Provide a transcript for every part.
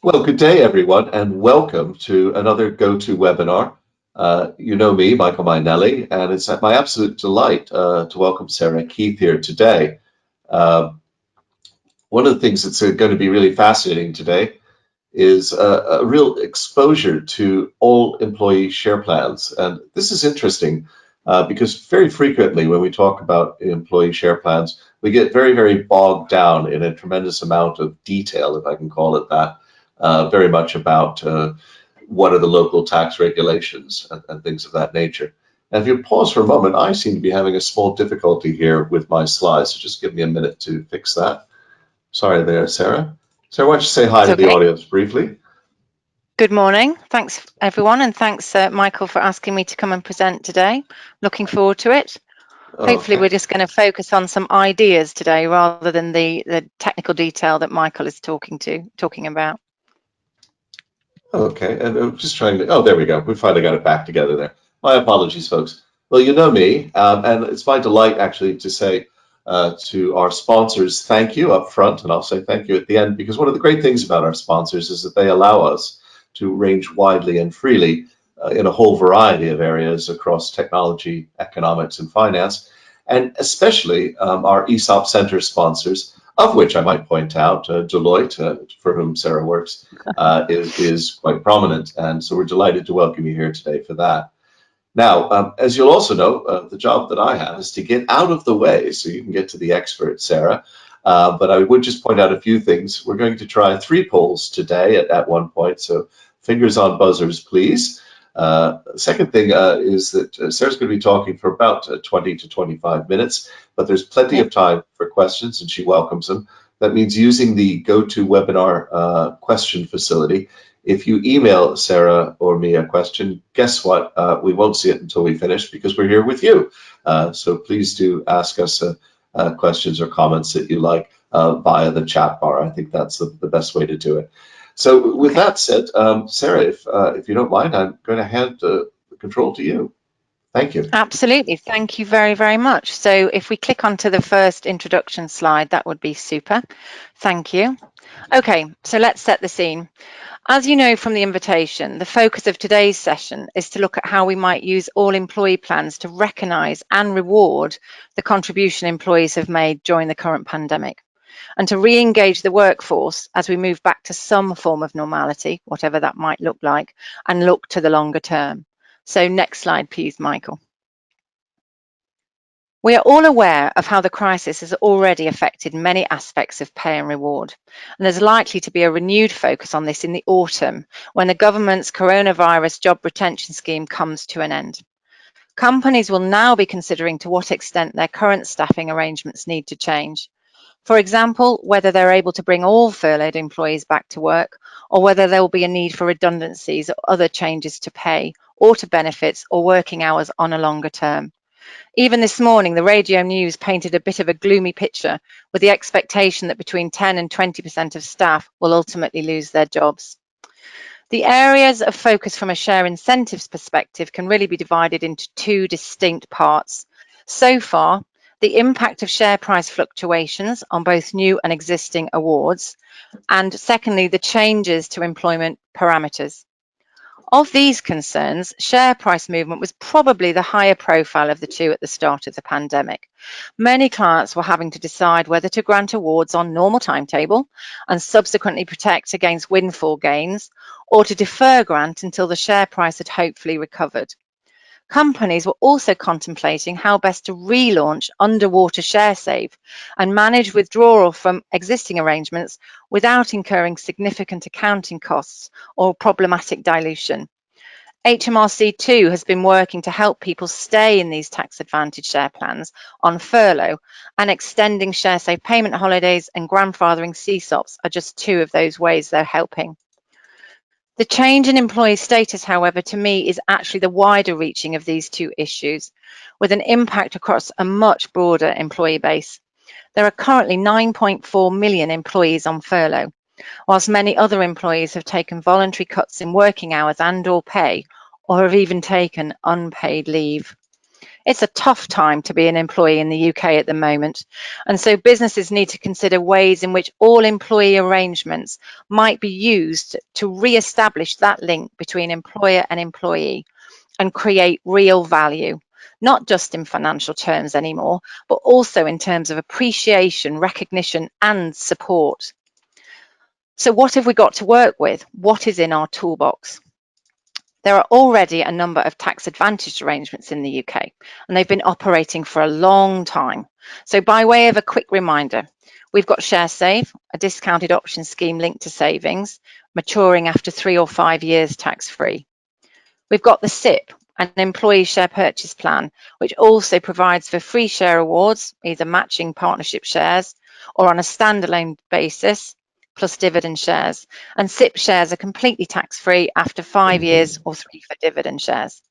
Well, good day, everyone, and welcome to another Go-To webinar. You know me, Michael Mainelli, and it's my absolute delight to welcome Sarah Keith here today. Uh, One of the things that's going to be really fascinating today is a real exposure to all employee share plans. And this is interesting because very frequently when we talk about employee share plans, we get very, very bogged down in a tremendous amount of detail, if I can call it that, very much about what are the local tax regulations and things of that nature. And if you pause for a moment, I seem to be having a small difficulty here with my slides, so just give me a minute to fix that. Sorry there, Sarah. Sarah, why don't you say hi It's to the okay. audience briefly? Good morning. Thanks, everyone, and thanks, Michael, for asking me to come and present today. Looking forward to it. Hopefully, Okay. we're just going to focus on some ideas today rather than the technical detail that Michael is talking about. Okay. And I'm just trying to, oh, there we go. We finally got it back together there. My apologies, folks. Well, you know me, and it's my delight actually to say to our sponsors, thank you up front, and I'll say thank you at the end, because one of the great things about our sponsors is that they allow us to range widely and freely in a whole variety of areas across technology, economics, and finance, and especially our ESOP Center sponsors, of which I might point out Deloitte, for whom Sarah works, is quite prominent. And so we're delighted to welcome you here today for that. Now, as you'll also know, the job that I have is to get out of the way so you can get to the expert, Sarah. But I would just point out a few things. We're going to try 3 polls today at one point, so fingers on buzzers, please. Second thing is that Sarah's going to be talking for about 20 to 25 minutes, but there's plenty of time for questions, and she welcomes them. That means using the GoToWebinar question facility. If you email Sarah or me a question, guess what? We won't see it until we finish because we're here with you. So please do ask us questions or comments that you like via the chat bar. I think that's the best way to do it. So with that said, Sarah, if you don't mind, I'm going to hand the control to you. Thank you. Absolutely. Thank you very, very much. So if we click onto the first introduction slide, that would be super. Thank you. Okay, so let's set the scene. As you know from the invitation, the focus of today's session is to look at how we might use all employee plans to recognise and reward the contribution employees have made during the current pandemic, and to re-engage the workforce as we move back to some form of normality, whatever that might look like, and look to the longer term. So next slide, please, Michael. We are all aware of how the crisis has already affected many aspects of pay and reward, and there's likely to be a renewed focus on this in the autumn when the government's coronavirus job retention scheme comes to an end. Companies will now be considering to what extent their current staffing arrangements need to change. For example, whether they're able to bring all furloughed employees back to work, or whether there will be a need for redundancies or other changes to pay or to benefits or working hours on a longer term. Even this morning, the radio news painted a bit of a gloomy picture with the expectation that between 10 and 20% of staff will ultimately lose their jobs. The areas of focus from a share incentives perspective can really be divided into 2 distinct parts. So far, the impact of share price fluctuations on both new and existing awards, and secondly, the changes to employment parameters. Of these concerns, share price movement was probably the higher profile of the 2 at the start of the pandemic. Many clients were having to decide whether to grant awards on normal timetable and subsequently protect against windfall gains, or to defer grant until the share price had hopefully recovered. Companies were also contemplating how best to relaunch underwater Sharesave and manage withdrawal from existing arrangements without incurring significant accounting costs or problematic dilution. HMRC too has been working to help people stay in these tax advantage share plans on furlough, and extending Sharesave payment holidays and grandfathering CSOPs are just 2 of those ways they're helping. The change in employee status, however, to me is actually the wider reaching of these 2 issues, with an impact across a much broader employee base. There are currently 9.4 million employees on furlough, whilst many other employees have taken voluntary cuts in working hours and/or pay, or have even taken unpaid leave. It's a tough time to be an employee in the UK at the moment, and so businesses need to consider ways in which all employee arrangements might be used to re-establish that link between employer and employee and create real value, not just in financial terms anymore, but also in terms of appreciation, recognition, and support. So what have we got to work with? What is in our toolbox? There are already a number of tax advantaged arrangements in the UK, and they've been operating for a long time. So by way of a quick reminder, we've got Sharesave, a discounted option scheme linked to savings, maturing after 3 or 5 years tax-free. We've got the SIPP, an employee share purchase plan, which also provides for free share awards, either matching partnership shares or on a standalone basis, plus dividend shares. And SIPP shares are completely tax-free after 5 years or 3 for dividend shares.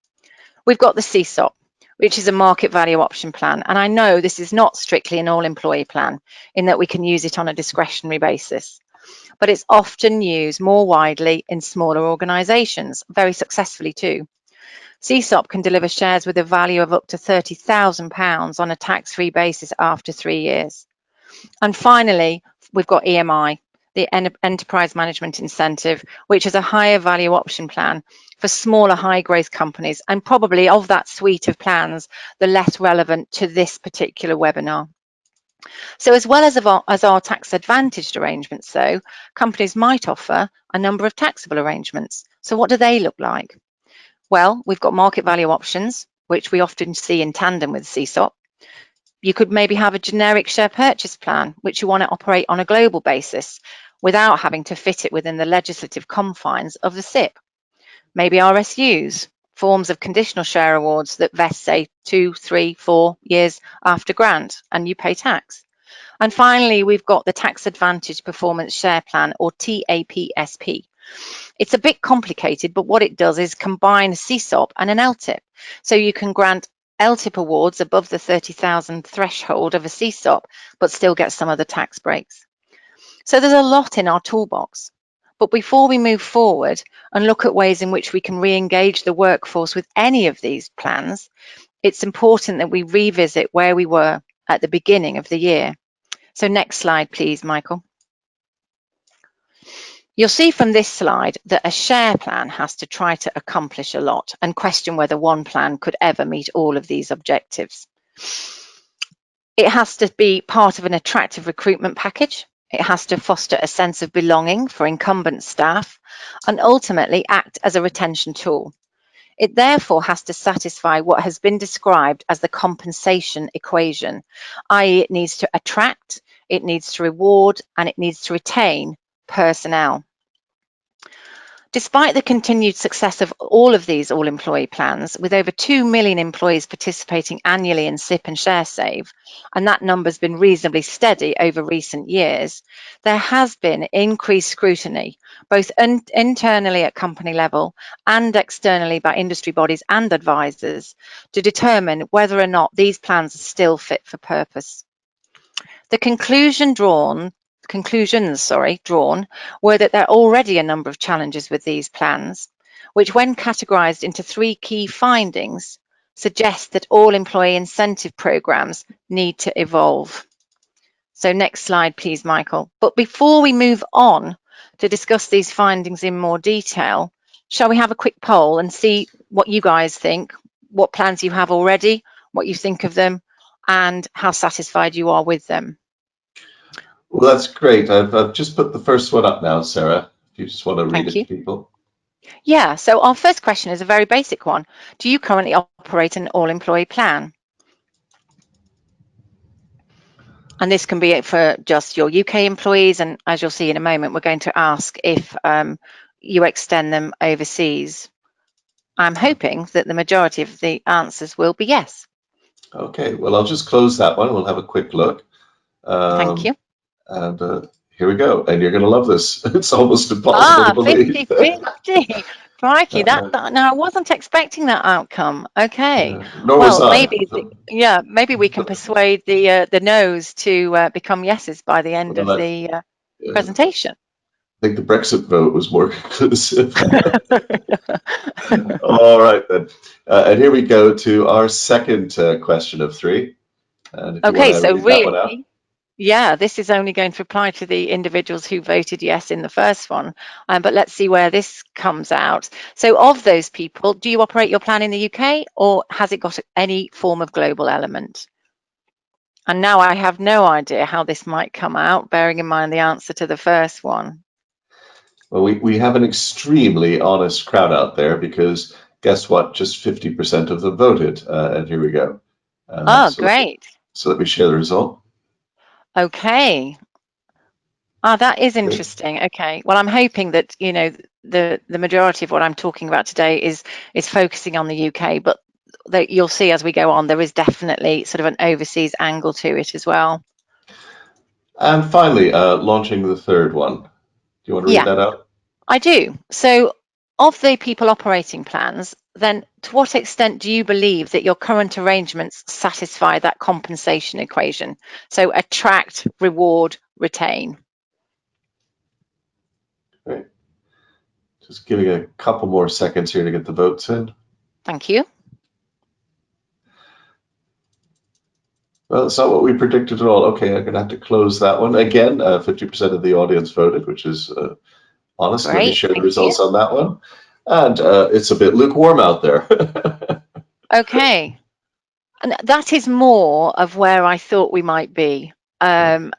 We've got the CSOP, which is a market value option plan. And I know this is not strictly an all-employee plan in that we can use it on a discretionary basis, but it's often used more widely in smaller organisations, very successfully too. CSOP can deliver shares with a value of up to £30,000 on a tax-free basis after 3 years. And finally, we've got EMI, the Enterprise Management Incentive, which is a higher value option plan for smaller high growth companies, and probably of that suite of plans, the less relevant to this particular webinar. So as well as our tax advantaged arrangements though, companies might offer a number of taxable arrangements. So what do they look like? Well, we've got market value options, which we often see in tandem with CSOP. You could maybe have a generic share purchase plan, which you want to operate on a global basis without having to fit it within the legislative confines of the SIPP. Maybe RSUs, forms of conditional share awards that vest, say, 2, 3, 4 years after grant, and you pay tax. And finally, we've got the Tax Advantage Performance Share Plan, or TAPSP. It's a bit complicated, but what it does is combine a CSOP and an LTIP. So you can grant LTIP awards above the 30,000 threshold of a CSOP, but still get some of the tax breaks. So there's a lot in our toolbox. But before we move forward and look at ways in which we can re-engage the workforce with any of these plans, it's important that we revisit where we were at the beginning of the year. So next slide, please, Michael. You'll see from this slide that a share plan has to try to accomplish a lot and question whether one plan could ever meet all of these objectives. It has to be part of an attractive recruitment package. It has to foster a sense of belonging for incumbent staff and ultimately act as a retention tool. It therefore has to satisfy what has been described as the compensation equation, i.e. it needs to attract, it needs to reward, and it needs to retain personnel. Despite the continued success of all of these all-employee plans, with over 2 million employees participating annually in SIPP and Sharesave, and that number's been reasonably steady over recent years, there has been increased scrutiny, both internally at company level and externally by industry bodies and advisors, to determine whether or not these plans are still fit for purpose. The conclusions drawn were that there are already a number of challenges with these plans, which when categorised into 3 key findings, suggest that all employee incentive programmes need to evolve. So next slide, please, Michael. But before we move on to discuss these findings in more detail, shall we have a quick poll and see what you guys think, what plans you have already, what you think of them, and how satisfied you are with them? Well, that's great. I've just put the first one up now, Sarah, if you just want to read it to people. Yeah, so our first question is a very basic one. Do you currently operate an all-employee plan? And this can be for just your UK employees, and as you'll see in a moment, we're going to ask if you extend them overseas. I'm hoping that the majority of the answers will be yes. Okay, well, I'll just close that one. We'll have a quick look. Thank you. And here we go. And you're going to love this. It's almost impossible to believe. 50-50. Crikey, now I wasn't expecting that outcome. Okay. Nor was I. Maybe we can persuade the no's to become yeses by the end of the presentation. think the Brexit vote was more conclusive. All right, then. And here we go to our second question of three. And if you want Okay, to so read that one out. really, yeah, this is only going to apply to the individuals who voted yes in the first one, but let's see where this comes out. So of those people, do you operate your plan in the UK, or has it got any form of global element? And now I have no idea how this might come out, bearing in mind the answer to the first one. Well, we have an extremely honest crowd out there because guess what? Just 50% of them voted. And here we go. Oh, great. So let me share the result. Okay. Ah, that is Great. interesting. Okay. Well, I'm hoping that, you know, the majority of what I'm talking about today is focusing on the UK, but you'll see as we go on, there is definitely sort of an overseas angle to it as well. And finally, launching the third one. Do you want to read Yeah, that out? I do. So of the people operating plans, then to what extent do you believe that your current arrangements satisfy that compensation equation? So attract, reward, retain. Great. Just giving a couple more seconds here to get the votes in. Thank you. Well, it's not what we predicted at all. Okay, I'm going to have to close that one. Again, 50% of the audience voted, which is honest. Let me Great. share the Thank you. results on that one. And it's a bit lukewarm out there. Okay. And that is more of where I thought we might be. And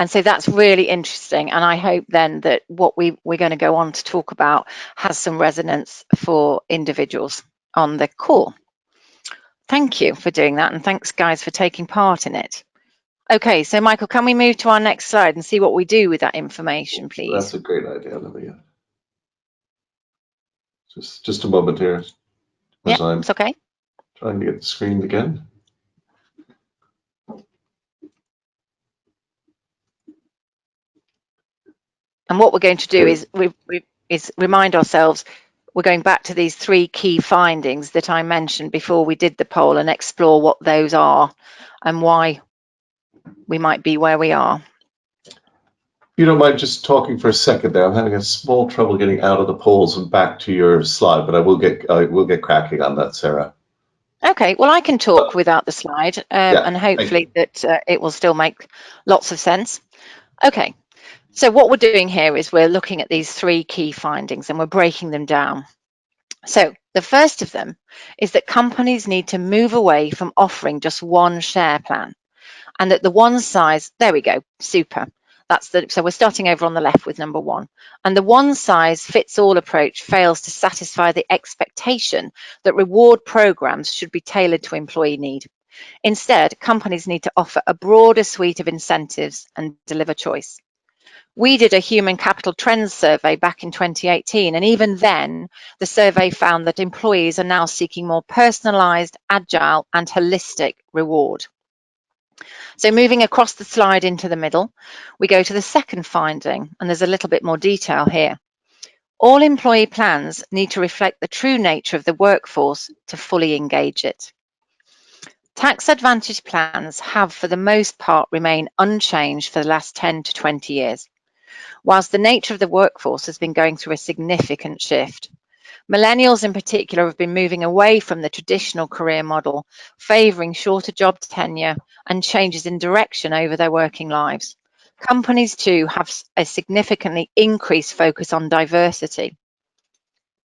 so that's really interesting. And I hope then that what we're going to go on to talk about has some resonance for individuals on the call. Thank you for doing that. And thanks, guys, for taking part in it. Okay, so Michael, can we move to our next slide and see what we do with that information, please? That's a great idea. Let me just a moment here Yeah, as I'm it's okay. trying to get the screen again. And what we're going to do Great. is remind ourselves we're going back to these three key findings that I mentioned before we did the poll and explore what those are and why we might be where we are. You don't mind just talking for a second there? I'm having a small trouble getting out of the polls and back to your slide, but I will get cracking on that, Sarah. Okay, well, I can talk without the slide Yeah, and thank you. hopefully that it will still make lots of sense. Okay, so what we're doing here is we're looking at these three key findings and we're breaking them down. So the first of them is that companies need to move away from offering just one share plan, and that the one size, there we go, super. So we're starting over on the left with number one. And the one size fits all approach fails to satisfy the expectation that reward programs should be tailored to employee need. Instead, companies need to offer a broader suite of incentives and deliver choice. We did a human capital trends survey back in 2018, and even then, the survey found that employees are now seeking more personalised, agile, and holistic reward. So moving across the slide into the middle, we go to the second finding, and there's a little bit more detail here. All employee plans need to reflect the true nature of the workforce to fully engage it. Tax advantage plans have, for the most part, remained unchanged for the last 10 to 20 years, whilst the nature of the workforce has been going through a significant shift. Millennials in particular have been moving away from the traditional career model, favouring shorter job tenure and changes in direction over their working lives. Companies too have a significantly increased focus on diversity.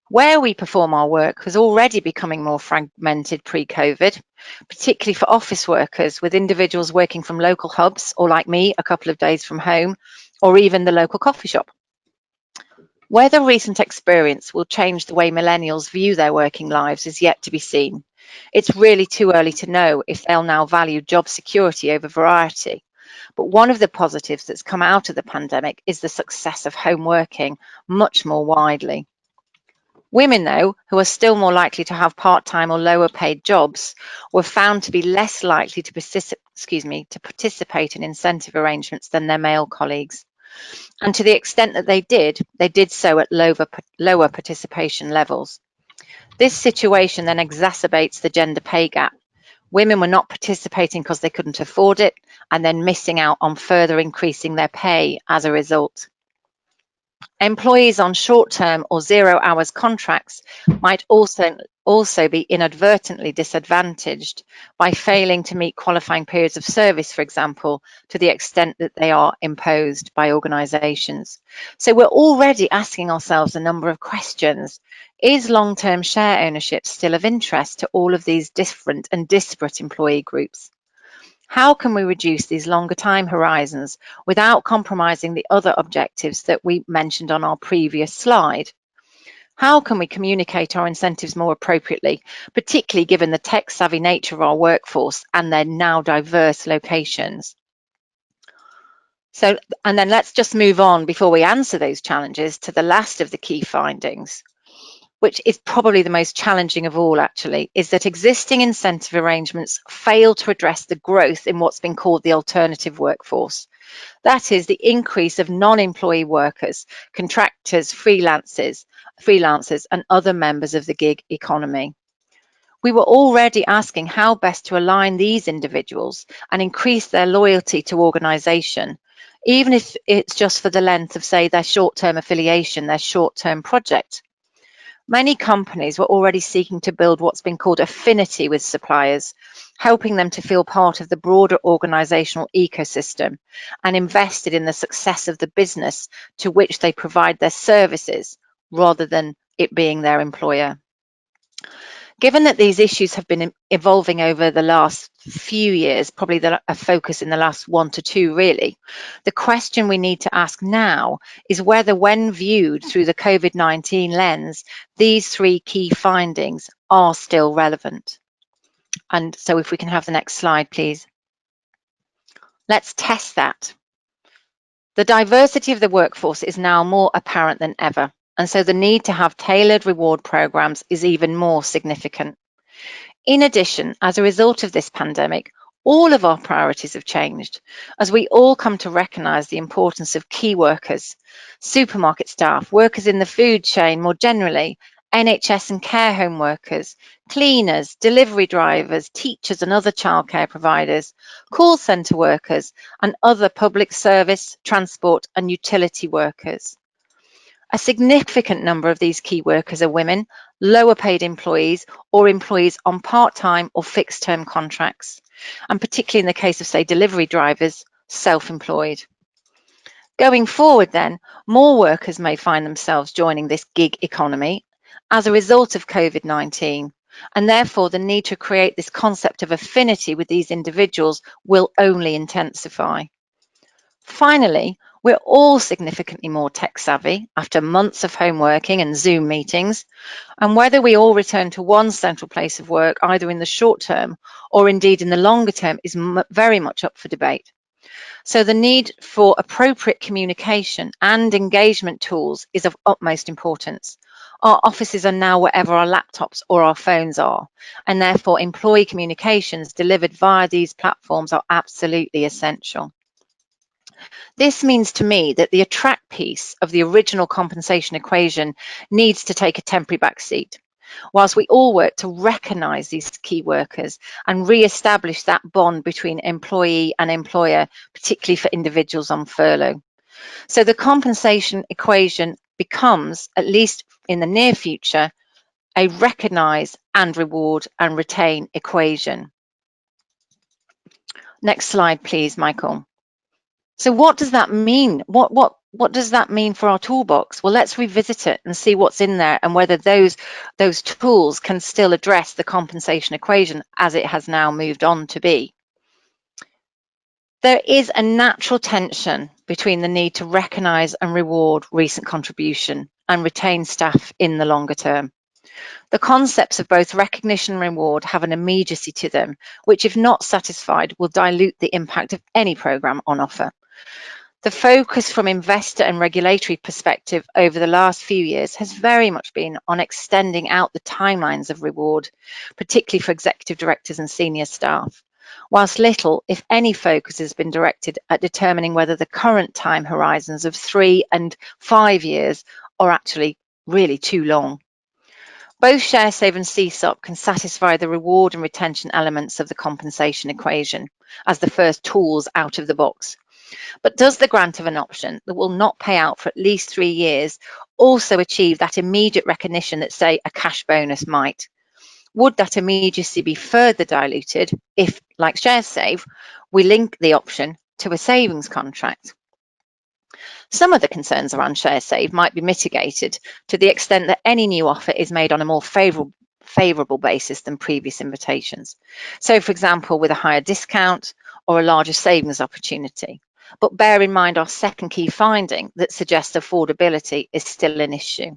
Where we perform our work was already becoming more fragmented pre-COVID, particularly for office workers, with individuals working from local hubs or, like me, a couple of days from home, or even the local coffee shop. Whether recent experience will change the way millennials view their working lives is yet to be seen. It's really too early to know if they'll now value job security over variety. But one of the positives that's come out of the pandemic is the success of home working much more widely. Women, though, who are still more likely to have part-time or lower paid jobs, were found to be less likely to participate in incentive arrangements than their male colleagues. And to the extent that they did so at lower participation levels. This situation then exacerbates the gender pay gap. Women were not participating because they couldn't afford it, and then missing out on further increasing their pay as a result. Employees on short-term or 0 hours contracts might also be inadvertently disadvantaged by failing to meet qualifying periods of service, for example, to the extent that they are imposed by organisations. So we're already asking ourselves a number of questions. Is long-term share ownership still of interest to all of these different and disparate employee groups? How can we reduce these longer time horizons without compromising the other objectives that we mentioned on our previous slide? How can we communicate our incentives more appropriately, particularly given the tech-savvy nature of our workforce and their now diverse locations? And then let's just move on before we answer those challenges to the last of the key findings, which is probably the most challenging of all actually, is that existing incentive arrangements fail to address the growth in what's been called the alternative workforce. That is the increase of non-employee workers, contractors, freelancers, and other members of the gig economy. We were already asking how best to align these individuals and increase their loyalty to organisation, even if it's just for the length of, say, their short-term affiliation, their short-term project. Many companies were already seeking to build what's been called affinity with suppliers, helping them to feel part of the broader organisational ecosystem and invested in the success of the business to which they provide their services, rather than it being their employer. Given that these issues have been evolving over the last few years, probably a focus in the last 1 to 2 really, the question we need to ask now is whether, when viewed through the COVID-19 lens, these 3 key findings are still relevant. And so if we can have the next slide, please. Let's test that. The diversity of the workforce is now more apparent than ever, and so the need to have tailored reward programs is even more significant. In addition, as a result of this pandemic, all of our priorities have changed as we all come to recognise the importance of key workers, supermarket staff, workers in the food chain more generally, NHS and care home workers, cleaners, delivery drivers, teachers and other childcare providers, call centre workers and other public service, transport and utility workers. A significant number of these key workers are women, lower paid employees or employees on part-time or fixed-term contracts, and particularly in the case of, say, delivery drivers, self-employed. Going forward then, more workers may find themselves joining this gig economy as a result of COVID-19, and therefore the need to create this concept of affinity with these individuals will only intensify. Finally, we're all significantly more tech savvy after months of home working and Zoom meetings, and whether we all return to one central place of work either in the short term or indeed in the longer term is very much up for debate. So the need for appropriate communication and engagement tools is of utmost importance. Our offices are now wherever our laptops or our phones are, and therefore employee communications delivered via these platforms are absolutely essential. This means to me that the attract piece of the original compensation equation needs to take a temporary backseat, whilst we all work to recognise these key workers and re-establish that bond between employee and employer, particularly for individuals on furlough. So the compensation equation becomes, at least in the near future, a recognise and reward and retain equation. Next slide, please, Michael. So what does that mean? What does that mean for our toolbox? Well, let's revisit it and see what's in there and whether those tools can still address the compensation equation as it has now moved on to be. There is a natural tension between the need to recognise and reward recent contribution and retain staff in the longer term. The concepts of both recognition and reward have an immediacy to them, which, if not satisfied, will dilute the impact of any programme on offer. The focus from investor and regulatory perspective over the last few years has very much been on extending out the timelines of reward, particularly for executive directors and senior staff, whilst little, if any, focus has been directed at determining whether the current time horizons of 3 and 5 years are actually really too long. Both Sharesave and SIPP can satisfy the reward and retention elements of the compensation equation as the first tools out of the box. But does the grant of an option that will not pay out for at least 3 years also achieve that immediate recognition that, say, a cash bonus might? Would that immediacy be further diluted if, like Sharesave, we link the option to a savings contract? Some of the concerns around Sharesave might be mitigated to the extent that any new offer is made on a more favourable basis than previous invitations. So, for example, with a higher discount or a larger savings opportunity. But bear in mind our second key finding that suggests affordability is still an issue.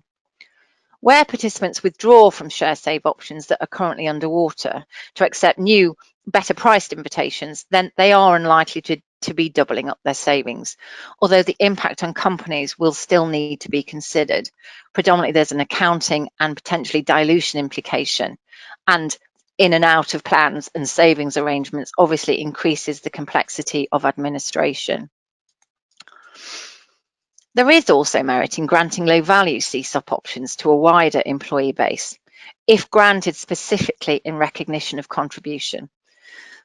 Where participants withdraw from Sharesave options that are currently underwater to accept new, better priced invitations, then they are unlikely to be doubling up their savings, although the impact on companies will still need to be considered. Predominantly, there's an accounting and potentially dilution implication, and in and out of plans and savings arrangements obviously increases the complexity of administration. There is also merit in granting low-value CSOP options to a wider employee base, if granted specifically in recognition of contribution.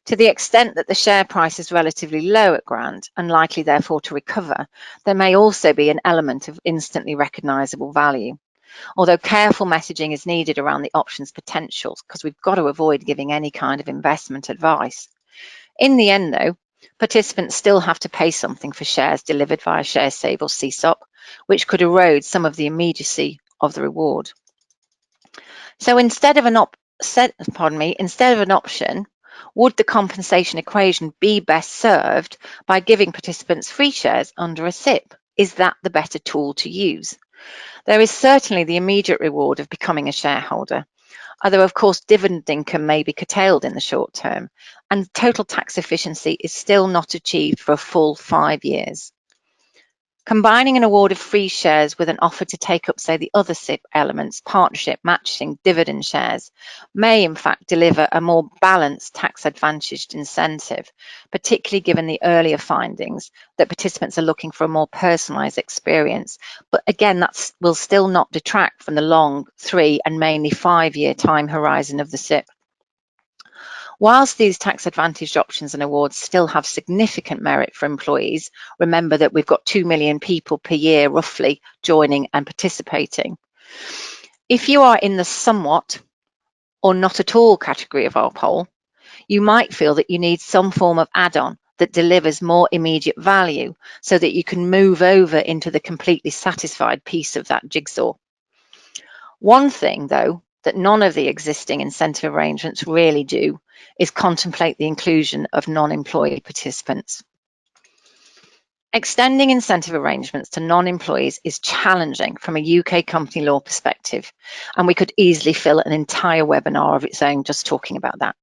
To the extent that the share price is relatively low at grant and likely therefore to recover, there may also be an element of instantly recognisable value. Although careful messaging is needed around the option's potentials, because we've got to avoid giving any kind of investment advice. In the end, though, participants still have to pay something for shares delivered via Sharesave or CSOP, which could erode some of the immediacy of the reward. So instead of an option, would the compensation equation be best served by giving participants free shares under a SIPP? Is that the better tool to use? There is certainly the immediate reward of becoming a shareholder, although of course dividend income may be curtailed in the short term, and total tax efficiency is still not achieved for a full 5 years. Combining an award of free shares with an offer to take up, say, the other SIPP elements, partnership, matching, dividend shares, may in fact deliver a more balanced tax-advantaged incentive, particularly given the earlier findings that participants are looking for a more personalised experience. But again, that will still not detract from the long 3 and mainly 5-year time horizon of the SIPP. Whilst these tax-advantaged options and awards still have significant merit for employees, remember that we've got 2 million people per year roughly joining and participating. If you are in the somewhat or not at all category of our poll, you might feel that you need some form of add-on that delivers more immediate value so that you can move over into the completely satisfied piece of that jigsaw. One thing, though, that none of the existing incentive arrangements really do is contemplate the inclusion of non-employee participants. Extending incentive arrangements to non-employees is challenging from a UK company law perspective, and we could easily fill an entire webinar of its own just talking about that.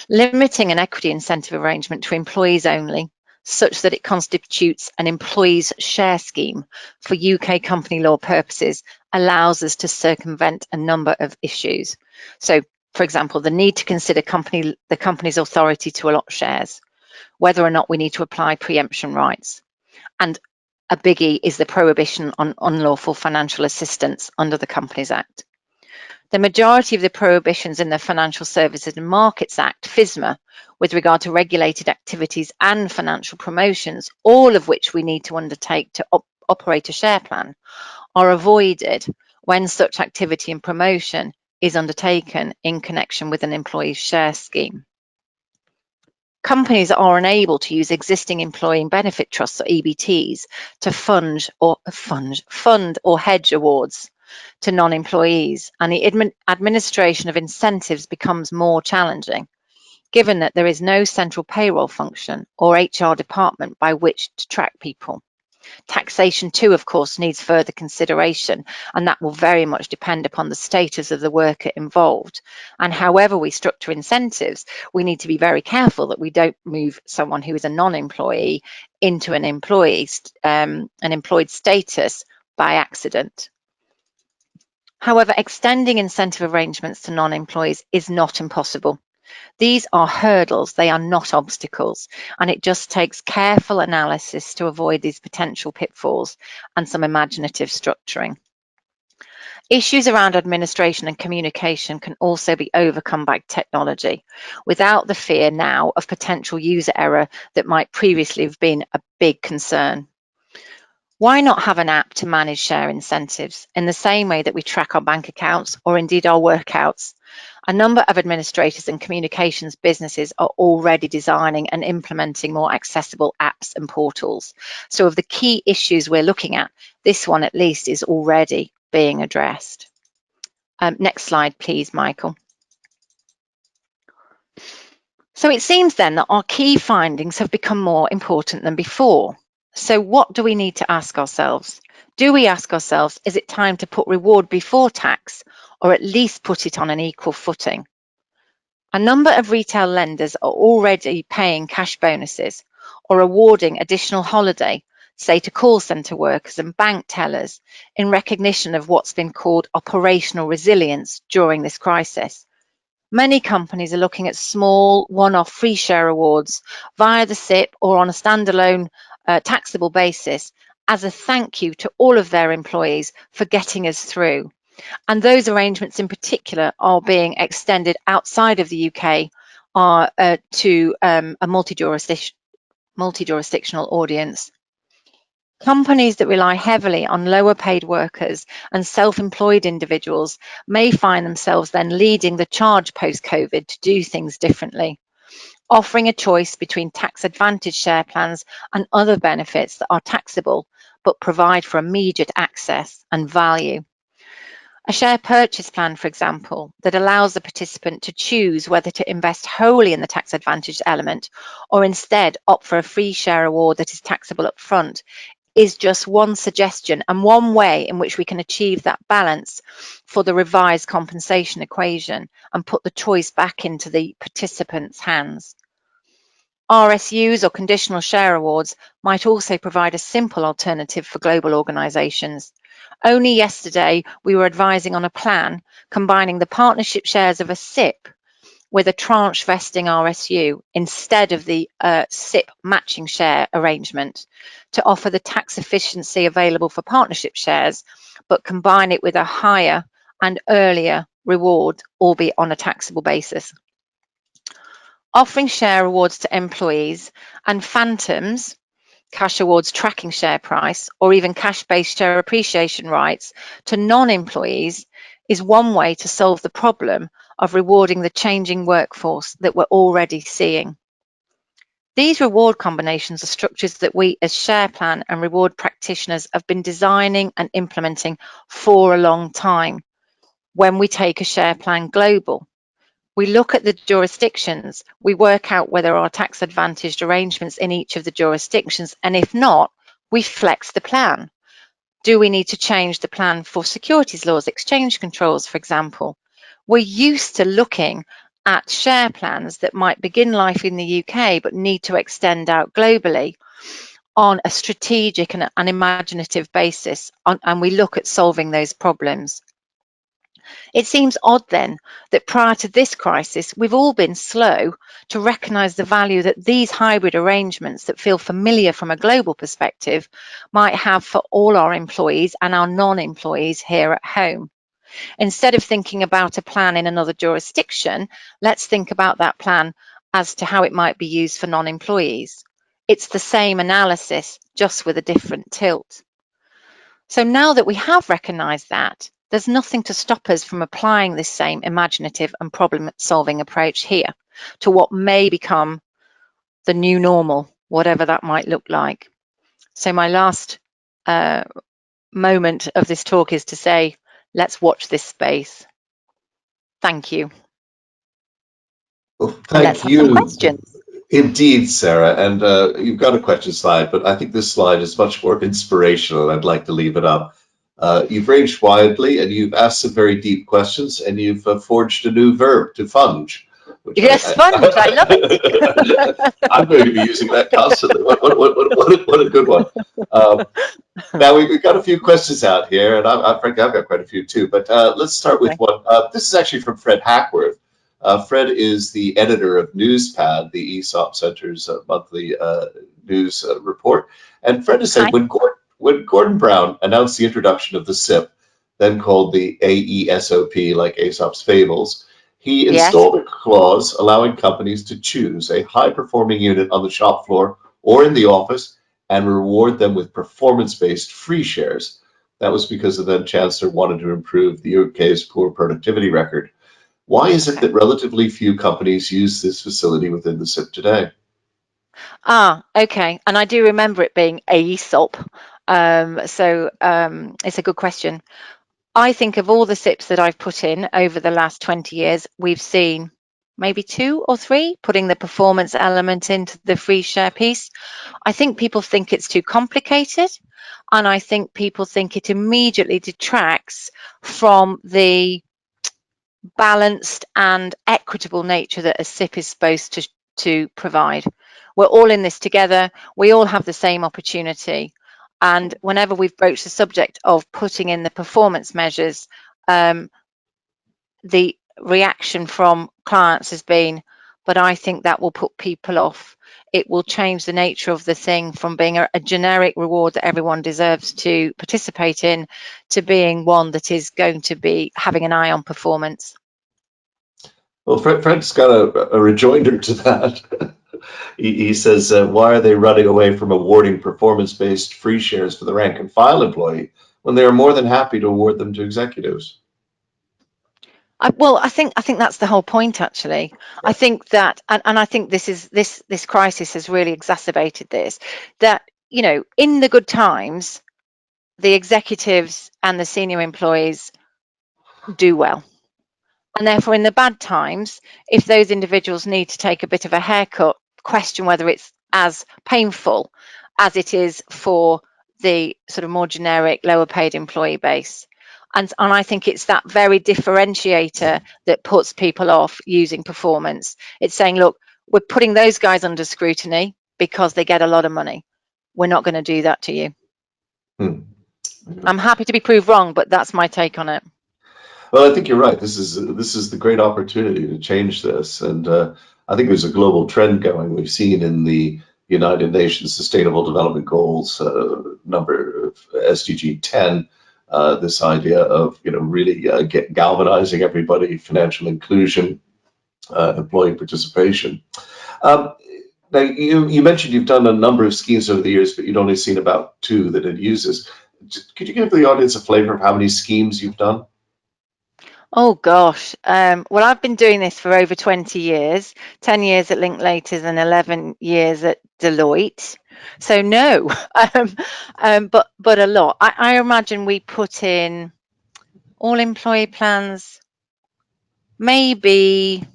Limiting an equity incentive arrangement to employees only, such that it constitutes an employee's share scheme for UK company law purposes, allows us to circumvent a number of issues. So, for example, the need to consider the company's authority to allot shares, whether or not we need to apply preemption rights, and a biggie is the prohibition on unlawful financial assistance under the Companies Act. The majority of the prohibitions in the Financial Services and Markets Act, FSMA, with regard to regulated activities and financial promotions, all of which we need to undertake to operate a share plan, are avoided when such activity and promotion is undertaken in connection with an employee's share scheme. Companies are unable to use existing employee benefit trusts or EBTs to fund or hedge awards to non-employees, and the administration of incentives becomes more challenging, given that there is no central payroll function or HR department by which to track people. Taxation too, of course, needs further consideration, and that will very much depend upon the status of the worker involved. And however we structure incentives, we need to be very careful that we don't move someone who is a non-employee into an employed status by accident. However, extending incentive arrangements to non-employees is not impossible. These are hurdles, they are not obstacles, and it just takes careful analysis to avoid these potential pitfalls and some imaginative structuring. Issues around administration and communication can also be overcome by technology without the fear now of potential user error that might previously have been a big concern. Why not have an app to manage share incentives in the same way that we track our bank accounts or indeed our workouts? A number of administrators and communications businesses are already designing and implementing more accessible apps and portals. So of the key issues we're looking at, this one at least is already being addressed. Next slide, please, Michael. So it seems then that our key findings have become more important than before. So what do we need to ask ourselves? Do we ask ourselves, is it time to put reward before tax, or at least put it on an equal footing? A number of retail lenders are already paying cash bonuses or awarding additional holiday, say to call centre workers and bank tellers, in recognition of what's been called operational resilience during this crisis. Many companies are looking at small one-off free share awards via the SIPP or on a standalone taxable basis as a thank you to all of their employees for getting us through. And those arrangements in particular are being extended outside of the UK to a multi-jurisdictional audience. Companies that rely heavily on lower paid workers and self-employed individuals may find themselves then leading the charge post-COVID to do things differently, offering a choice between tax advantage share plans and other benefits that are taxable but provide for immediate access and value. A share purchase plan, for example, that allows the participant to choose whether to invest wholly in the tax advantage element or instead opt for a free share award that is taxable up front, is just one suggestion and one way in which we can achieve that balance for the revised compensation equation and put the choice back into the participants' hands. RSUs or conditional share awards might also provide a simple alternative for global organisations. Only yesterday, we were advising on a plan combining the partnership shares of a SIPP with a tranche vesting RSU instead of the SIPP matching share arrangement to offer the tax efficiency available for partnership shares, but combine it with a higher and earlier reward, albeit on a taxable basis. Offering share awards to employees and phantoms, cash awards tracking share price, or even cash-based share appreciation rights to non-employees is one way to solve the problem of rewarding the changing workforce that we're already seeing. These reward combinations are structures that we as share plan and reward practitioners have been designing and implementing for a long time. When we take a share plan global, we look at the jurisdictions, we work out whether there are tax advantaged arrangements in each of the jurisdictions, and if not, we flex the plan. Do we need to change the plan for securities laws, exchange controls, for example? We're used to looking at share plans that might begin life in the UK but need to extend out globally on a strategic and an imaginative basis, and we look at solving those problems. It seems odd then that prior to this crisis, we've all been slow to recognise the value that these hybrid arrangements that feel familiar from a global perspective might have for all our employees and our non-employees here at home. Instead of thinking about a plan in another jurisdiction, let's think about that plan as to how it might be used for non-employees. It's the same analysis, just with a different tilt. So now that we have recognised that, there's nothing to stop us from applying this same imaginative and problem-solving approach here to what may become the new normal, whatever that might look like. So my last moment of this talk is to say, let's watch this space. Thank you. Well, thank you. Have some questions. Indeed, Sarah, and you've got a question slide, but I think this slide is much more inspirational, and I'd like to leave it up. You've ranged widely, and you've asked some very deep questions, and you've forged a new verb, to funge. Yes, sponge, I love it. I'm going to be using that constantly. What a good one. Now, we've got a few questions out here, and frankly, I've got quite a few too, but let's start with one. This is actually from Fred Hackworth. Fred is the editor of Newspad, the ESOP Center's monthly news report. And Fred is saying, when Gordon Brown announced the introduction of the SIPP, then called the AESOP, like Aesop's Fables, he Yes. installed a clause allowing companies to choose a high-performing unit on the shop floor or in the office and reward them with performance-based free shares. That was because the then chancellor wanted to improve the UK's poor productivity record. Why is it Okay. that relatively few companies use this facility within the SIPP today? Okay. And I do remember it being a ESOP. It's a good question. I think of all the SIPs that I've put in over the last 20 years, we've seen maybe 2 or 3 putting the performance element into the free share piece. I think people think it's too complicated, and I think people think it immediately detracts from the balanced and equitable nature that a SIP is supposed to provide. We're all in this together. We all have the same opportunity. And whenever we've broached the subject of putting in the performance measures, the reaction from clients has been, but I think that will put people off. It will change the nature of the thing from being a generic reward that everyone deserves to participate in to being one that is going to be having an eye on performance. Well, Fred's got a rejoinder to that. He says, why are they running away from awarding performance-based free shares for the rank and file employee when they are more than happy to award them to executives? I think that's the whole point, actually. Yeah. I think that, and I think this crisis has really exacerbated this. That in the good times, the executives and the senior employees do well, and therefore in the bad times, if those individuals need to take a bit of a haircut, question whether it's as painful as it is for the sort of more generic, lower paid employee base. And I think it's that very differentiator that puts people off using performance. It's saying, look, we're putting those guys under scrutiny because they get a lot of money. We're not going to do that to you. I'm happy to be proved wrong, but that's my take on it. Well, I think you're right. This is the great opportunity to change this, and I think there's a global trend going. We've seen in the United Nations Sustainable Development Goals number of SDG 10, this idea of really galvanizing everybody, financial inclusion, employee participation. Um, Now, you mentioned you've done a number of schemes over the years, but you'd only seen about 2 that it uses. Could you give the audience a flavor of how many schemes you've done? Oh gosh. Well, I've been doing this for over 20 years, 10 years at Linklaters and 11 years at Deloitte. So no, but a lot. I imagine we put in all employee plans maybe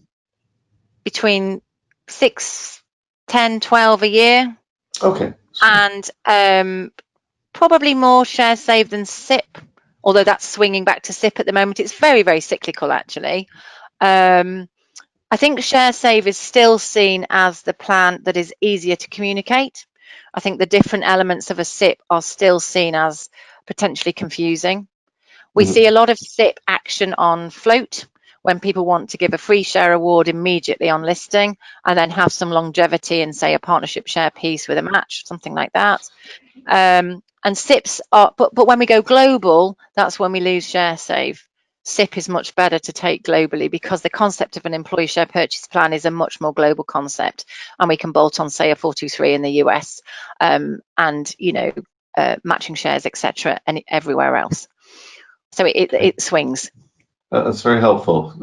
between 6, 10, 12 a year, Okay. and probably more Sharesave than SIPP, although that's swinging back to SIPP at the moment. It's very, very cyclical, actually. I think Sharesave is still seen as the plan that is easier to communicate. I think the different elements of a SIPP are still seen as potentially confusing. We see a lot of SIPP action on float when people want to give a free share award immediately on listing and then have some longevity and say a partnership share piece with a match, something like that. And SIPPs are, but when we go global, that's when we lose Sharesave. SIPP is much better to take globally because the concept of an employee share purchase plan is a much more global concept, and we can bolt on, say, a 423 in the US, and matching shares, etc., and everywhere else. So it swings. That's very helpful.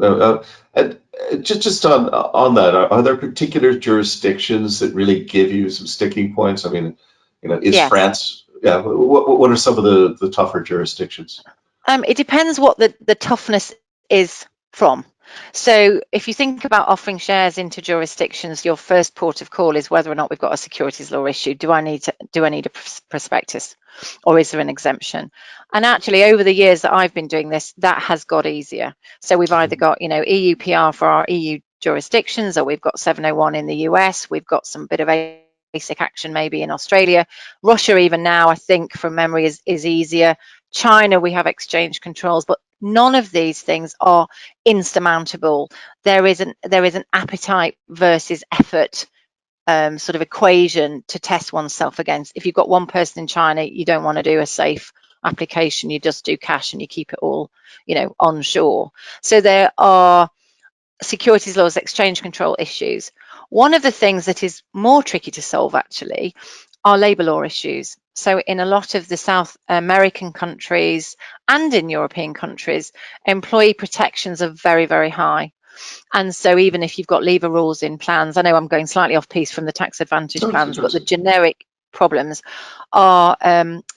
And just on that, are there particular jurisdictions that really give you some sticking points? I mean, is Yes. France? Yeah. What are some of the tougher jurisdictions? It depends what the toughness is from. So if you think about offering shares into jurisdictions, your first port of call is whether or not we've got a securities law issue. Do I need a prospectus, or is there an exemption? And actually, over the years that I've been doing this, that has got easier. So we've either got EU PR for our EU jurisdictions, or we've got 701 in the US. We've got some bit of basic action maybe in Australia. Russia, even now, I think from memory, is easier. China, we have exchange controls, but none of these things are insurmountable. There is an appetite versus effort sort of equation to test oneself against. If you've got one person in China, you don't want to do a safe application, you just do cash and you keep it all, you know, onshore. So there are securities laws, exchange control issues. One of the things that is more tricky to solve actually are labour law issues. So in a lot of the South American countries and in European countries, employee protections are very, very high. And so even if you've got lever rules in plans, I know I'm going slightly off piece from the tax advantage plans, but the generic problems are,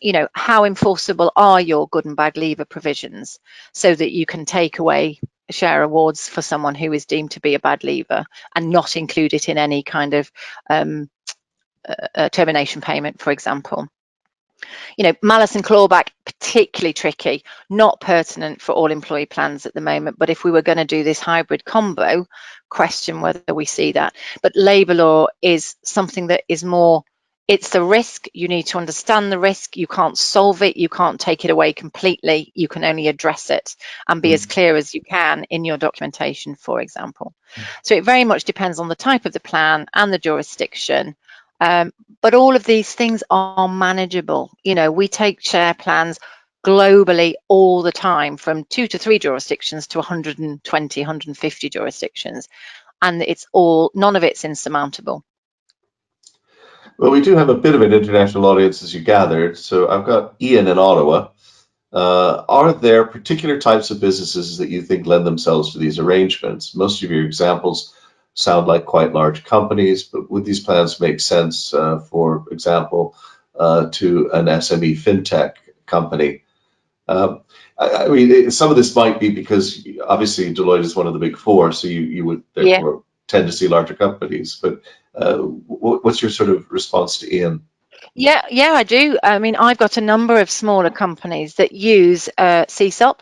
you know, how enforceable are your good and bad lever provisions so that you can take away share awards for someone who is deemed to be a bad lever and not include it in any kind of termination payment, for example. You know, malice and clawback, particularly tricky, not pertinent for all employee plans at the moment. But if we were going to do this hybrid combo, question whether we see that. But labour law is something that is more, it's the risk. You need to understand the risk. You can't solve it. You can't take it away completely. You can only address it and be as clear as you can in your documentation, for example. So it very much depends on the type of the plan and the jurisdiction. But all of these things are manageable. You know, we take share plans globally all the time from 2 to 3 jurisdictions to 120, 150 jurisdictions. And it's all, none of it's insurmountable. Well, we do have a bit of an international audience, as you gathered. So I've got Ian in Ottawa. Are there particular types of businesses that you think lend themselves to these arrangements? Most of your examples sound like quite large companies, but would these plans make sense, for example, to an SME fintech company? I mean, some of this might be because obviously Deloitte is one of the big four, so you would therefore tend to see larger companies. But what's your sort of response to Ian? Yeah, I do. I mean, I've got a number of smaller companies that use CSOP,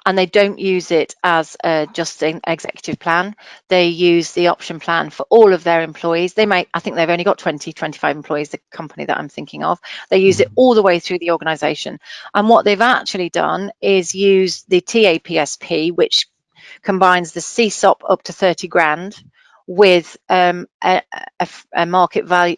and they don't use it as just an executive plan. They use the option plan for all of their employees. They may, I think they've only got 20, 25 employees, the company that I'm thinking of. They use it all the way through the organization. And what they've actually done is use the TAPSP, which combines the CSOP up to 30 grand with a market value,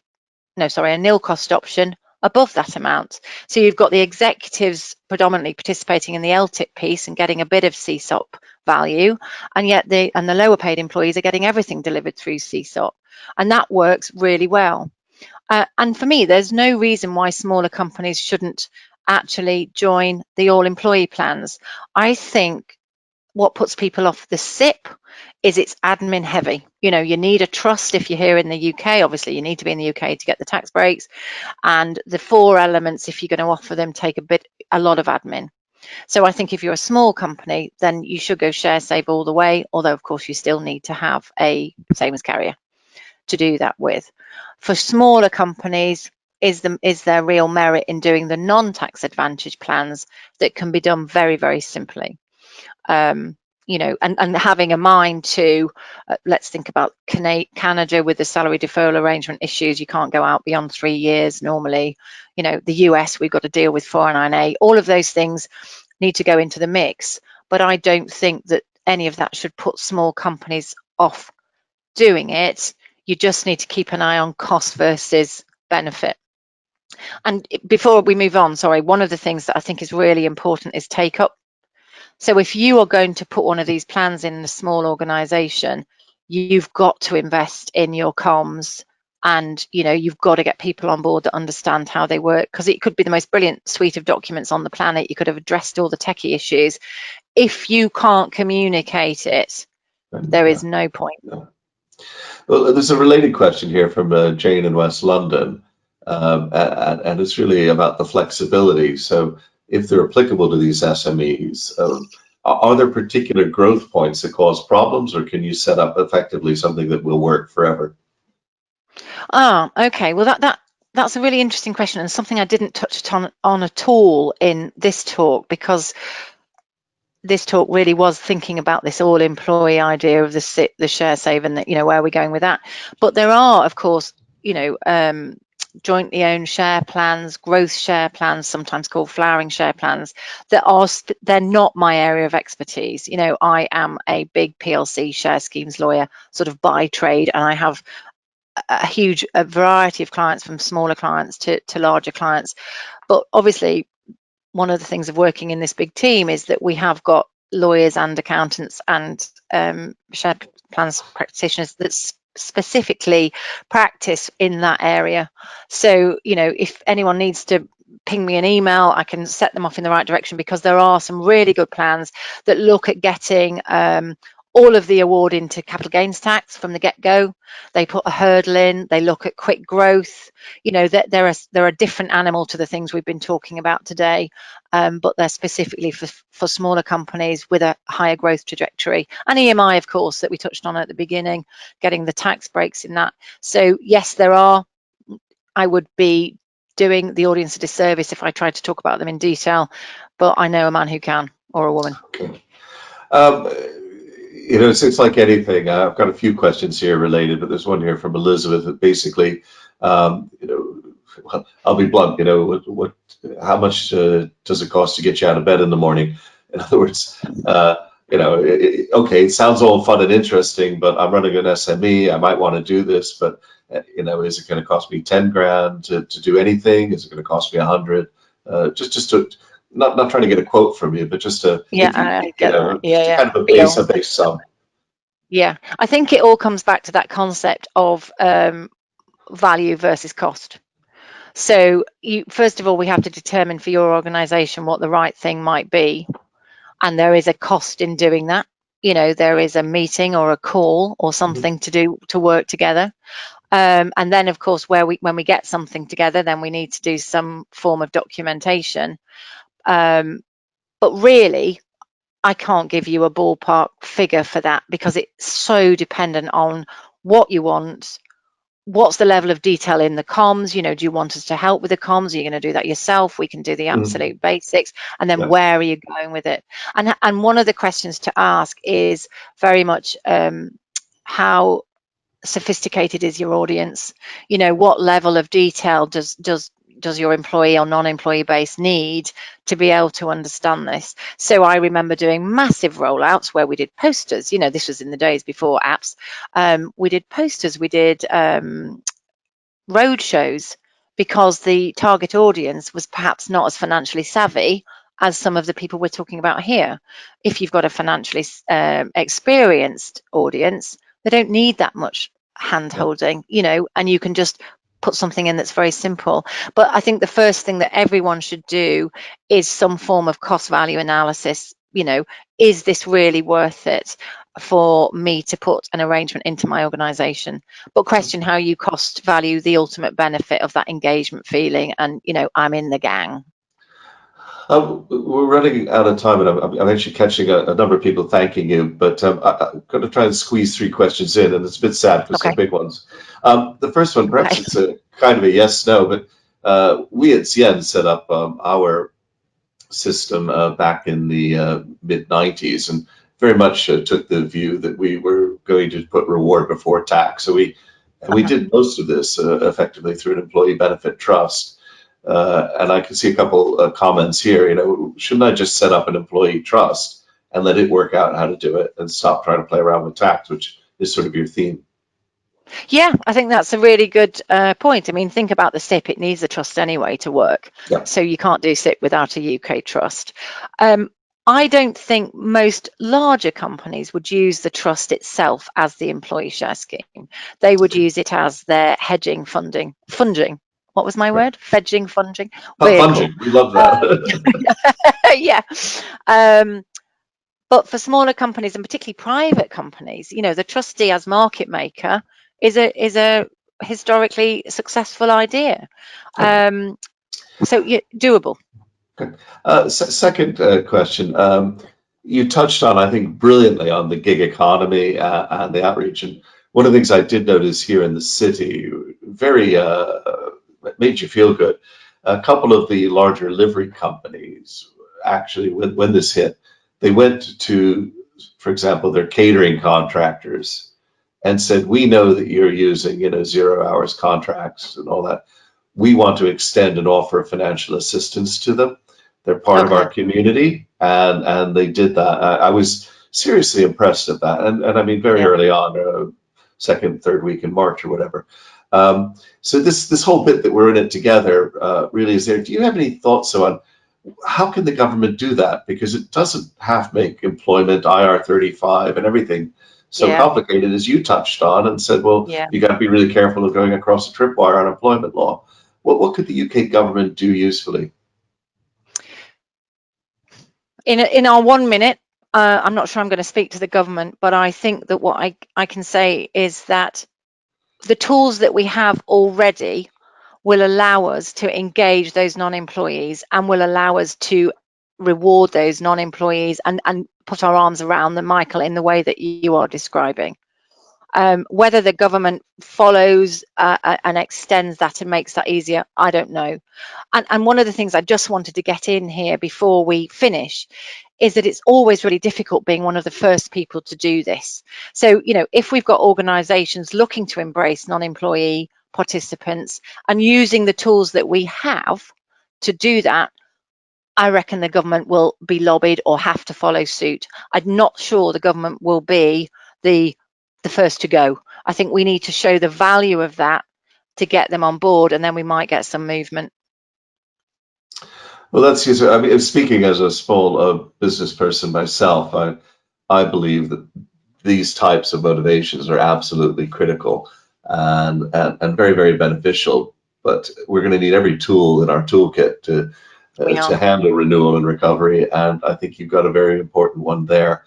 no, sorry, a nil cost option above that amount. So you've got the executives predominantly participating in the LTIP piece and getting a bit of CSOP value, and yet the lower paid employees are getting everything delivered through CSOP, and that works really well. And for me, there's no reason why smaller companies shouldn't actually join the all employee plans. I think what puts people off the SIPP is it's admin heavy. You know, you need a trust if you're here in the UK. Obviously, you need to be in the UK to get the tax breaks. And the 4 elements, if you're going to offer them, take a lot of admin. So I think if you're a small company, then you should go Sharesave all the way. Although, of course, you still need to have a savings carrier to do that with. For smaller companies, is there real merit in doing the non-tax advantage plans that can be done very, very simply? You know, and having a mind to, let's think about Canada with the salary deferral arrangement issues. You can't go out beyond 3 years normally. You know, the US, we've got to deal with 409A. All of those things need to go into the mix. But I don't think that any of that should put small companies off doing it. You just need to keep an eye on cost versus benefit. And before we move on, sorry, one of the things that I think is really important is take up. So if you are going to put one of these plans in a small organization, you've got to invest in your comms, and you know, you've got to get people on board that understand how they work, because it could be the most brilliant suite of documents on the planet. You could have addressed all the techie issues. If you can't communicate it, there is no point. Well, there's a related question here from Jane in West London, and it's really about the flexibility. So if they're applicable to these SMEs, are there particular growth points that cause problems, or can you set up effectively something that will work forever? Okay. Well, that's a really interesting question, and something I didn't touch on at all in this talk, because this talk really was thinking about this all employee idea of the Sharesave, and you know, where are we going with that. But there are, of course, you know, jointly owned share plans, growth share plans, sometimes called flowering share plans, that are they're not my area of expertise. You know, I am a big PLC share schemes lawyer, sort of by trade, and I have a huge variety of clients, from smaller clients to larger clients. But obviously, one of the things of working in this big team is that we have got lawyers and accountants and shared plans practitioners that specifically practice in that area. So, you know, if anyone needs to ping me an email, I can set them off in the right direction, because there are some really good plans that look at getting all of the award into capital gains tax from the get-go. They put a hurdle in, they look at quick growth. You know, that they're a different animal to the things we've been talking about today, but they're specifically for smaller companies with a higher growth trajectory. And EMI, of course, that we touched on at the beginning, getting the tax breaks in that. So yes, there are. I would be doing the audience a disservice if I tried to talk about them in detail, but I know a man who can, or a woman. Okay. You know, it's like anything. I've got a few questions here related, but there's one here from Elizabeth that basically, you know, well, I'll be blunt. You know, how much does it cost to get you out of bed in the morning? In other words, you know, okay, it sounds all fun and interesting, but I'm running an SME. I might want to do this, but you know, is it going to cost me 10 grand to do anything? Is it going to cost me 100? Just to not trying to get a quote from you, but just to, I you get know, that. Yeah, kind of a yeah. base sum. Yeah, I think it all comes back to that concept of value versus cost. So first of all, we have to determine for your organization what the right thing might be. And there is a cost in doing that. You know, there is a meeting or a call or something to do to work together. And then, of course, when we get something together, then we need to do some form of documentation. But really, I can't give you a ballpark figure for that, because it's so dependent on what you want. What's the level of detail in the comms? You know, do you want us to help with the comms? Are you going to do that yourself? We can do the absolute basics. And then where are you going with it? And one of the questions to ask is very much how sophisticated is your audience? You know, what level of detail does your employee or non-employee base need to be able to understand this? So I remember doing massive rollouts where we did posters. You know, this was in the days before apps. We did posters, we did road shows, because the target audience was perhaps not as financially savvy as some of the people we're talking about here. If you've got a financially experienced audience, they don't need that much hand holding, you know, and you can just put something in that's very simple. But I think the first thing that everyone should do is some form of cost value analysis. You know, is this really worth it for me to put an arrangement into my organization? But question how you cost value the ultimate benefit of that engagement feeling, and, you know, I'm in the gang. We're running out of time, and I'm actually catching a number of people thanking you, but I'm going to try and squeeze 3 questions in, and it's a bit sad because they're big ones. The first one, perhaps it's a kind of a yes/no, but we at Cien set up our system back in the mid-90s, and very much took the view that we were going to put reward before tax. So we did most of this effectively through an employee benefit trust. And I can see a couple comments here. You know, shouldn't I just set up an employee trust and let it work out how to do it and stop trying to play around with tax, which is sort of your theme? Yeah, I think that's a really good point. I mean, think about the SIPP. It needs a trust anyway to work. Yeah. So you can't do SIPP without a UK trust. I don't think most larger companies would use the trust itself as the employee share scheme. They would use it as their hedging funding. What was my word? Fedging, funding. Funging, we love that. Yeah. But for smaller companies, and particularly private companies, you know, the trustee as market maker is a historically successful idea. So yeah, doable. Okay. Second question. You touched on, I think, brilliantly on the gig economy and the outreach. And one of the things I did notice here in the city, very made you feel good. A couple of the larger livery companies, actually, when this hit, they went to, for example, their catering contractors and said, "We know that you're using, you know, 0 hours contracts and all that. We want to extend and offer financial assistance to them. They're part of our community," and they did that. I was seriously impressed at that, and I mean very early on, second, third week in March or whatever. So this whole bit that we're in it together really is there. Do you have any thoughts on how can the government do that? Because it doesn't have to make employment IR35 and everything so Yeah, complicated, as you touched on and said, well, yeah. you got to be really careful of going across a tripwire on employment law. What could the UK government do usefully? In our 1 minute, I'm not sure I'm going to speak to the government, but I think that what I can say is that the tools that we have already will allow us to engage those non-employees and will allow us to reward those non-employees and put our arms around them, Michael, in the way that you are describing. Whether the government follows and extends that and makes that easier, I don't know. And one of the things I just wanted to get in here before we finish is that it's always really difficult being one of the first people to do this. So, you know, if we've got organisations looking to embrace non-employee participants and using the tools that we have to do that, I reckon the government will be lobbied or have to follow suit. I'm not sure the government will be the first to go. I think we need to show the value of that to get them on board, and then we might get some movement. Well, that's useful. I mean, speaking as a small business person myself, I believe that these types of motivations are absolutely critical and very, very beneficial. But we're going to need every tool in our toolkit We are. to handle renewal and recovery. And I think you've got a very important one there.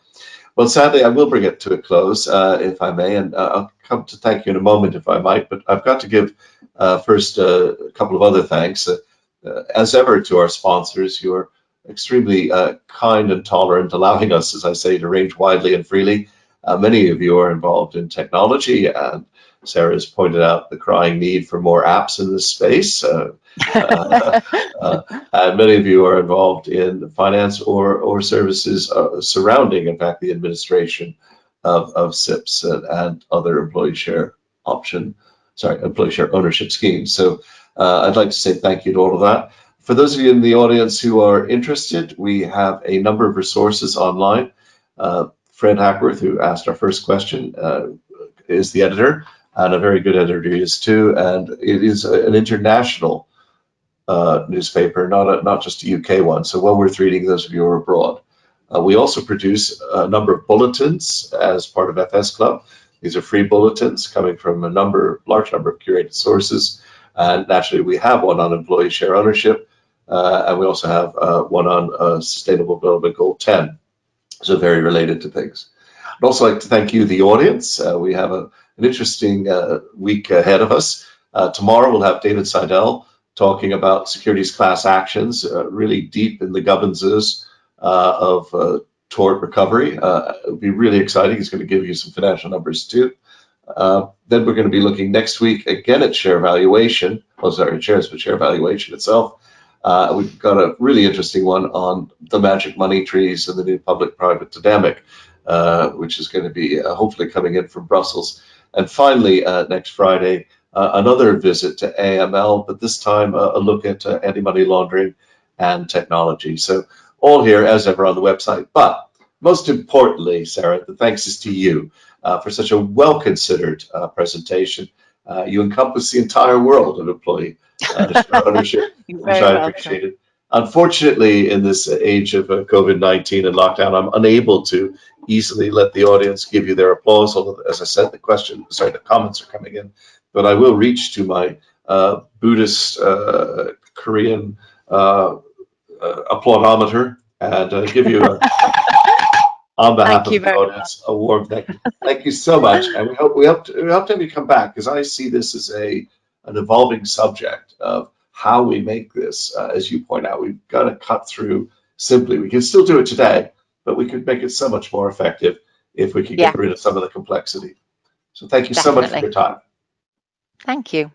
Well, sadly, I will bring it to a close, if I may, and I'll come to thank you in a moment, if I might. But I've got to give first a couple of other thanks, as ever, to our sponsors, who are extremely kind and tolerant, allowing us, as I say, to range widely and freely. Many of you are involved in technology, and Sarah has pointed out the crying need for more apps in this space. And many of you are involved in finance or services surrounding, in fact, the administration of SIPPs and other employee share ownership schemes. So I'd like to say thank you to all of that. For those of you in the audience who are interested, we have a number of resources online. Fred Hackworth, who asked our first question, is the editor, and a very good editor he is too. And it is an international newspaper, not just a UK one. So well worth reading, those of you who are abroad. We also produce a number of bulletins as part of FS Club. These are free bulletins coming from a large number of curated sources. And naturally, we have one on employee share ownership, and we also have one on Sustainable Development Goal 10. So very related to things. I'd also like to thank you, the audience. We have an interesting week ahead of us. Tomorrow we'll have David Seidel talking about securities class actions, really deep in the governances of tort recovery. It'll be really exciting. He's going to give you some financial numbers too. Then we're going to be looking next week again at share valuation. Oh, sorry, shares, but share valuation itself. We've got a really interesting one on the magic money trees and the new public-private dynamic, which is going to be hopefully coming in from Brussels. And finally, next Friday, another visit to AML, but this time a look at anti-money laundering and technology. So all here, as ever, on the website. But most importantly, Sarah, the thanks is to you for such a well-considered presentation. You encompass the entire world of employee ownership, which I appreciated. Unfortunately, in this age of COVID-19 and lockdown, I'm unable to easily let the audience give you their applause, although, as I said, the comments are coming in. But I will reach to my Buddhist Korean applaudometer and give you, on behalf of the audience, a warm thank you. Thank you so much, and we hope to have you come back, because I see this as an evolving subject of how we make this. As you point out, we've got to cut through simply. We can still do it today, but we could make it so much more effective if we could get rid of some of the complexity. So thank you so much for your time. Thank you.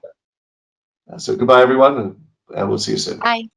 So goodbye, everyone, and we'll see you soon. Bye.